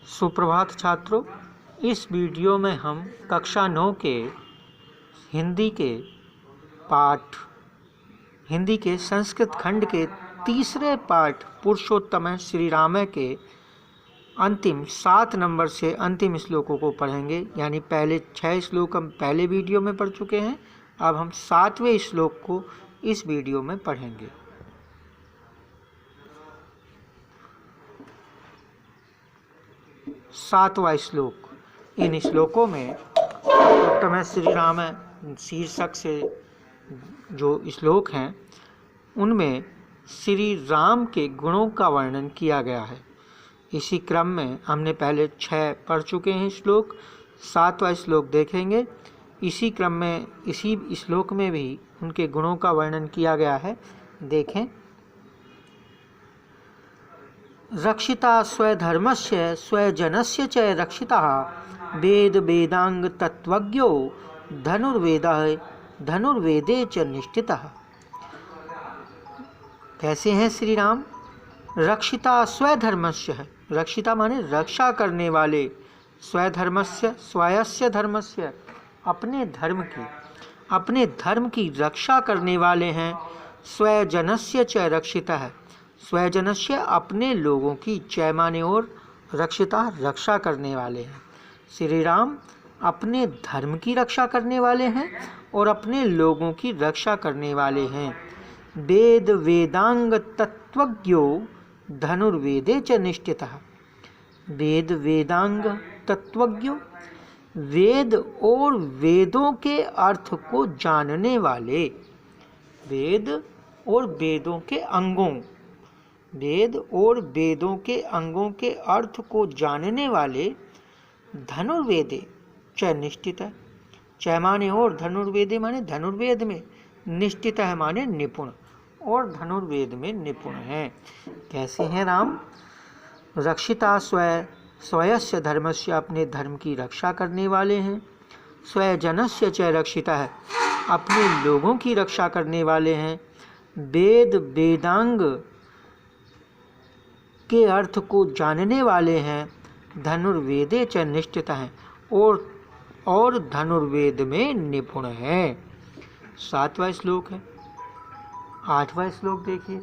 सुप्रभात छात्रों, इस वीडियो में हम कक्षा 9 के हिंदी के संस्कृत खंड के तीसरे पाठ पुरुषोत्तम श्री राम के अंतिम 7 नंबर से अंतिम श्लोकों को पढ़ेंगे। यानी पहले 6 श्लोक हम पहले वीडियो में पढ़ चुके हैं, अब हम 7वें श्लोक को इस वीडियो में पढ़ेंगे। सातवां श्लोक। इन श्लोकों में पुरुषोत्तम श्री राम शीर्षक से जो श्लोक हैं उनमें श्री राम के गुणों का वर्णन किया गया है। इसी क्रम में हमने पहले 6 पढ़ चुके हैं श्लोक, 7वां श्लोक देखेंगे। इसी क्रम में इसी श्लोक में भी उनके गुणों का वर्णन किया गया है। देखें। रक्षिता स्वधर्मस्य स्वजनस्य च रक्षिता वेद वेदांग तत्वज्ञो धनुर्वेदे च निष्ठितः। कैसे हैं श्री राम? रक्षिता स्वधर्मस्य है। रक्षिता माने रक्षा करने वाले, स्वधर्मस्य स्वयस्य धर्मस्य अपने धर्म की रक्षा करने वाले हैं। स्वजनस्य च रक्षितः, स्वजनस्य अपने लोगों की, च माने और, रक्षिता रक्षा करने वाले हैं। श्री राम अपने धर्म की रक्षा करने वाले हैं और अपने लोगों की रक्षा करने वाले हैं। वेद वेदांग तत्वज्ञो धनुर्वेदे च निष्ठितः। वेद वेदांग तत्वज्ञो, वेद और वेदों के अर्थ को जानने वाले, वेद और वेदों के अंगों, वेद और वेदों के अंगों के अर्थ को जानने वाले, धनुर्वेदे च निष्ठित है। च माने और, धनुर्वेदे माने धनुर्वेद में, निष्ठित है माने निपुण, और धनुर्वेद में निपुण है। कैसे हैं राम? रक्षिता स्वयस्य धर्मस्य, अपने धर्म की रक्षा करने वाले हैं। स्वजनस्य च रक्षिता है, अपने लोगों की रक्षा करने वाले हैं। वेद वेदांग के अर्थ को जानने वाले हैं। धनुर्वेदे च निष्ठित हैं, और धनुर्वेद में निपुण है। 7वां श्लोक है। 8वां श्लोक देखिए।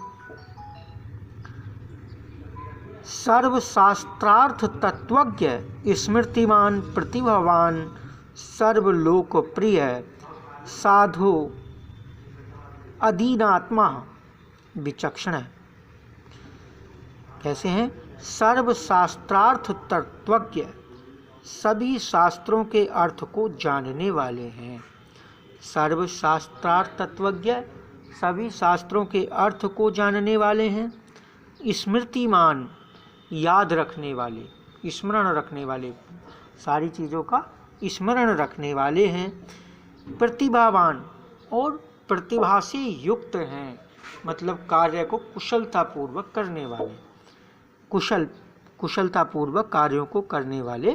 सर्वशास्त्रार्थ तत्वज्ञ स्मृतिमान प्रतिभावान सर्वलोकप्रिय साधु अधीनात्मा विचक्षण है। कैसे हैं? सर्वशास्त्रार्थ तत्वज्ञ, सभी शास्त्रों के अर्थ को जानने वाले हैं। सर्वशास्त्रार्थ तत्वज्ञ, सभी शास्त्रों के अर्थ को जानने वाले हैं। स्मृतिमान, याद रखने वाले, स्मरण रखने वाले, सारी चीज़ों का स्मरण रखने वाले हैं। प्रतिभावान, और प्रतिभा से युक्त हैं, मतलब कार्य को कुशलतापूर्वक करने वाले, कुशलतापूर्वक कार्यों को करने वाले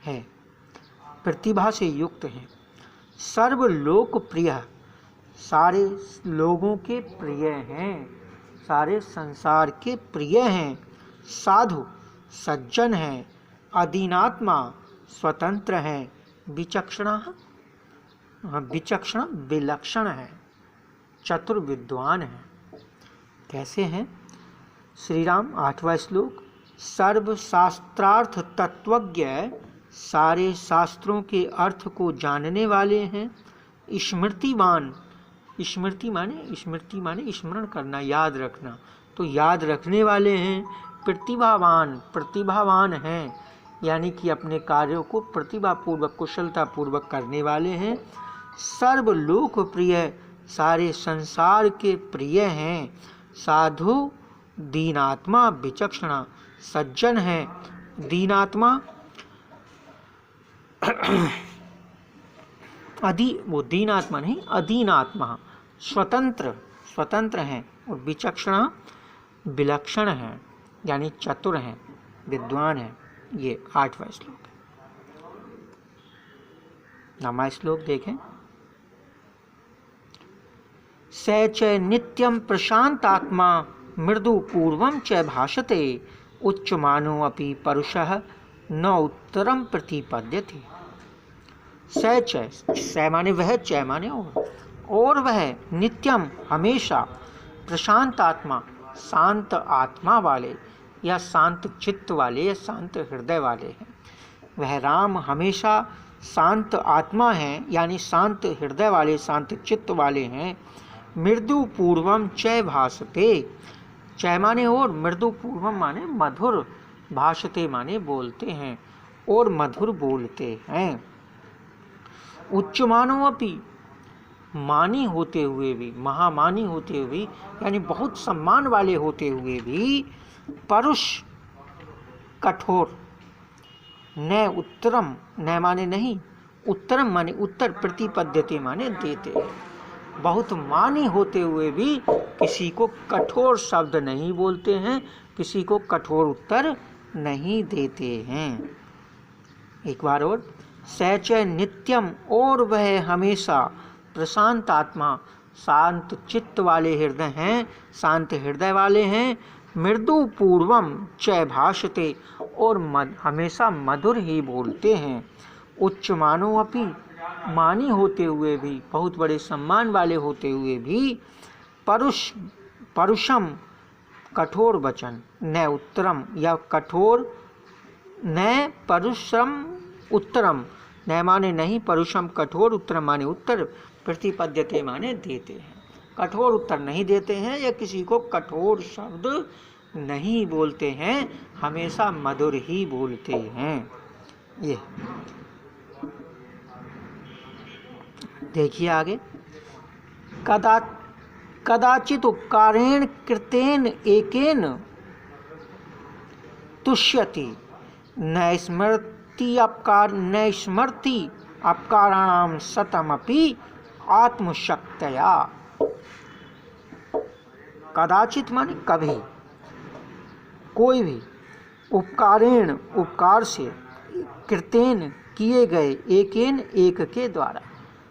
हैं, प्रतिभा से युक्त हैं। सर्वलोकप्रिय, सारे लोगों के प्रिय हैं, सारे संसार के प्रिय हैं। साधु, सज्जन हैं। अधीनात्मा, स्वतंत्र हैं। विचक्षण, विलक्षण है। चतुर, विद्वान है। कैसे हैं श्री राम? 8वां श्लोक। सर्वशास्त्रार्थ तत्वज्ञ, सारे शास्त्रों के अर्थ को जानने वाले हैं। स्मृतिमान, स्मृति माने स्मरण करना, याद रखना, तो याद रखने वाले हैं। प्रतिभावान हैं, यानी कि अपने कार्यों को प्रतिभापूर्वक, कुशलतापूर्वक करने वाले हैं। सर्वलोकप्रिय, सारे संसार के प्रिय हैं। साधु, दीनात्मा विचक्षणा, सज्जन है। दीनात्मा वो दीनात्मा नहीं, अधीनात्मा, स्वतंत्र हैं। और विचक्षणा, विलक्षण है, यानी चतुर हैं, विद्वान हैं। ये 8वां श्लोक है। 9वां श्लोक देखें। स च नित्यं प्रशांतात्मा मृदु पूर्वं च भाषते उच्चमानो अपि परुषः न उत्तरम प्रतिपद्यते। स च, स माने वह, च माने और वह नित्यम हमेशा प्रशांत आत्मा, शांत आत्मा वाले या शांत चित्त वाले या शांत हृदय वाले हैं। वह राम हमेशा शांत आत्मा हैं, यानी शांत हृदय वाले, शांत चित्त वाले हैं। मृदु पूर्वम च भाषते, च माने और, मृदु पूर्वम माने मधुर, भाषते माने बोलते हैं और मधुर बोलते हैं। उच्चमानो अपि, मानी होते हुए भी, महामानी होते हुए, यानी बहुत सम्मान वाले होते हुए भी, परुष कठोर, न उत्तरम, न माने नहीं, उत्तरम माने उत्तर, प्रतिपद्यते माने देते हैं। बहुत मानी होते हुए भी किसी को कठोर शब्द नहीं बोलते हैं, किसी को कठोर उत्तर नहीं देते हैं। एक बार और, सच नित्यम और वह हमेशा प्रशांत आत्मा, शांत चित्त वाले हृदय हैं, शांत हृदय वाले हैं। मृदु पूर्वम च भाषते और हमेशा मधुर ही बोलते हैं। उच्च मानो अपि, मानी होते हुए भी, बहुत बड़े सम्मान वाले होते हुए भी, परुषम कठोर वचन, न उत्तरम या कठोर, न परुषम उत्तरम, न माने नहीं, परुषम कठोर, उत्तरम माने उत्तर, प्रतिपद्यते माने देते हैं। कठोर उत्तर नहीं देते हैं या किसी को कठोर शब्द नहीं बोलते हैं, हमेशा मधुर ही बोलते हैं। ये देखिए आगे, कदाचित उपकारेण कृतेन एकेन तुष्यति, न स्मृति अपकाराणाम शतमपि आत्मशक्तया। कदाचित माने कभी, कोई भी, उपकारेण उपकार से, कृतेन किए गए, एकेन एक के द्वारा,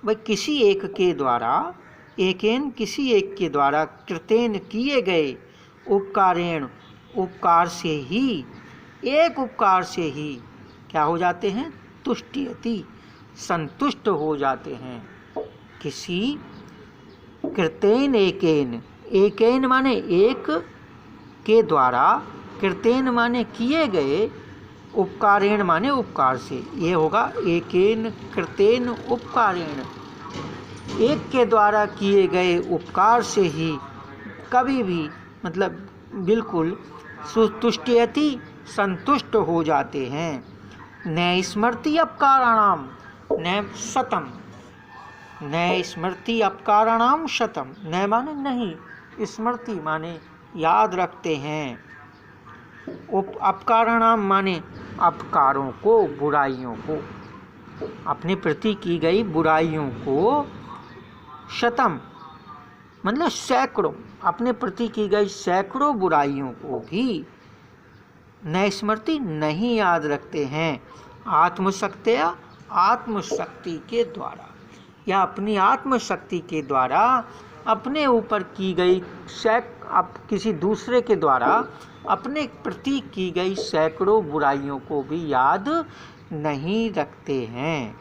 भाई किसी एक के द्वारा, एकेन किसी एक के द्वारा, कृतेन किए गए, उपकारेण उपकार से ही, एक उपकार से ही क्या हो जाते हैं, तुष्टियति संतुष्ट हो जाते हैं। किसी कृतेन एकेन, एकेन माने एक के द्वारा, कृतेन माने किए गए, उपकारेण माने उपकार से, ये होगा एकेन कृतेन उपकारेण, एक के द्वारा किए गए उपकार से ही कभी भी, मतलब बिल्कुल, तुष्टियति संतुष्ट हो जाते हैं। न स्मृति अपकाराणाम, न शतम, न स्मृति अपकाराणाम शतम, न माने नहीं, स्मृति माने याद रखते हैं, अपकाराणाम माने अपकारों को, बुराइयों को, अपने प्रति की गई बुराइयों को, शतम मतलब सैकड़ों, अपने प्रति की गई सैकड़ों बुराइयों को भी न स्मृति नहीं याद रखते हैं। आत्मशक्तिया, आत्मशक्ति के द्वारा, या अपनी आत्मशक्ति के द्वारा अपने ऊपर की गई किसी दूसरे के द्वारा अपने प्रति की गई सैकड़ों बुराइयों को भी याद नहीं रखते हैं।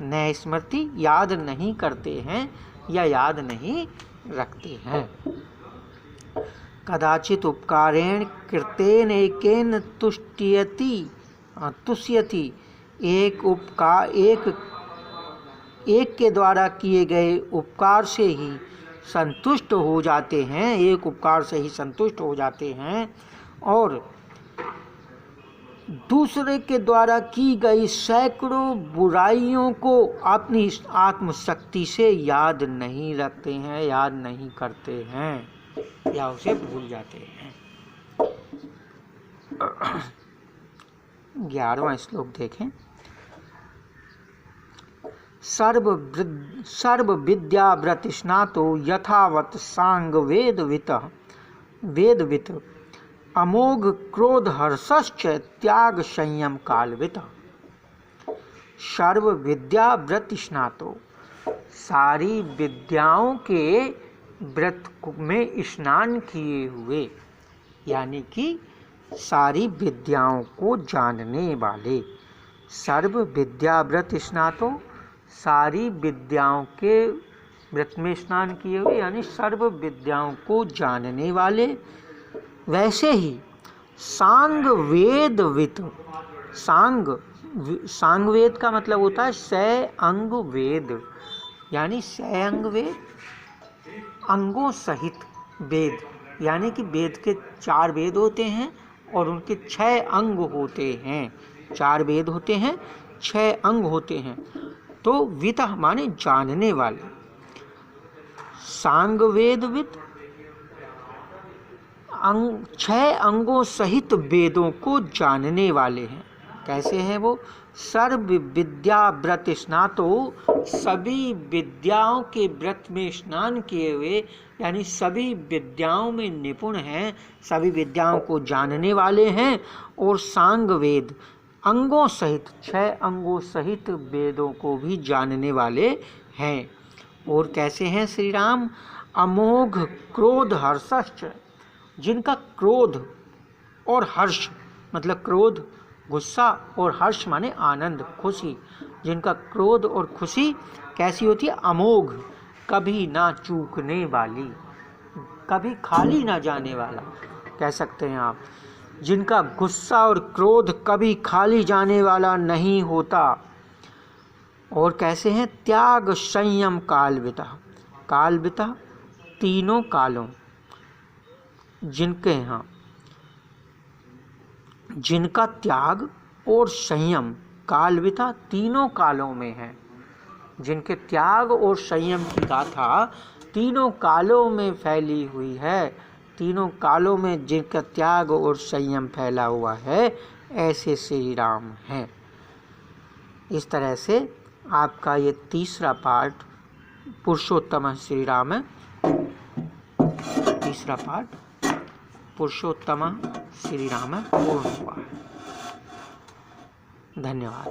न स्मृति याद नहीं करते हैं या याद नहीं रखते हैं। कदाचित उपकारेण कृतेन एकेन तुष्यति, एक के द्वारा किए गए उपकार से ही संतुष्ट हो जाते हैं, एक उपकार से ही संतुष्ट हो जाते हैं, और दूसरे के द्वारा की गई सैकड़ों बुराइयों को अपनी आत्मशक्ति से याद नहीं रखते हैं, याद नहीं करते हैं या उसे भूल जाते हैं। 11वां श्लोक देखें। सर्व विद्या व्रतिस्नातो यथावत सांग वेदवित अमोघ क्रोध हर्षश्च त्याग संयम कालवित। सर्व विद्या व्रतिस्नातो, सारी विद्याओं के व्रत में स्नान किए हुए, यानी कि सारी विद्याओं को जानने वाले। सर्व विद्याव्रत स्नातो, सारी विद्याओं के व्रत में स्नान किए हुए, यानी सर्व विद्याओं को जानने वाले। वैसे ही सांग वेदवित, सांग वेद का मतलब होता है सै अंग वेद, यानी सै अंग वेद, अंगों सहित वेद, यानी कि वेद के 4 वेद होते हैं और उनके 6 अंग होते हैं। 4 वेद होते हैं, 6 अंग होते हैं। तो वित माने जानने वाले। सांग वेदवित 6 अंगों सहित वेदों को जानने वाले हैं। कैसे हैं वो? सर्व विद्या व्रत स्नातो, सभी विद्याओं के व्रत में स्नान किए हुए, यानी सभी विद्याओं में निपुण हैं, सभी विद्याओं को जानने वाले हैं। और सांग वेद अंगों सहित, 6 अंगों सहित वेदों को भी जानने वाले हैं। और कैसे हैं श्री राम? अमोघ क्रोध हर्षश्च, जिनका क्रोध और हर्ष, मतलब क्रोध गुस्सा और हर्ष माने आनंद खुशी, जिनका क्रोध और खुशी कैसी होती है? अमोघ, कभी ना चूकने वाली, कभी खाली ना जाने वाला कह सकते हैं आप। जिनका गुस्सा और क्रोध कभी खाली जाने वाला नहीं होता। और कैसे हैं? त्याग संयम कालविता, कालविता तीनों कालों, जिनके यहाँ जिनका त्याग और संयम कालविता तीनों कालों में है, जिनके त्याग और संयम की गाथा तीनों कालों में फैली हुई है, तीनों कालों में जिनका त्याग और संयम फैला हुआ है, ऐसे श्री राम हैं। इस तरह से आपका ये तीसरा पार्ट पुरुषोत्तम श्री राम है। तीसरा पार्ट पुरुषोत्तम श्री राम पूर्ण हुआ है। धन्यवाद।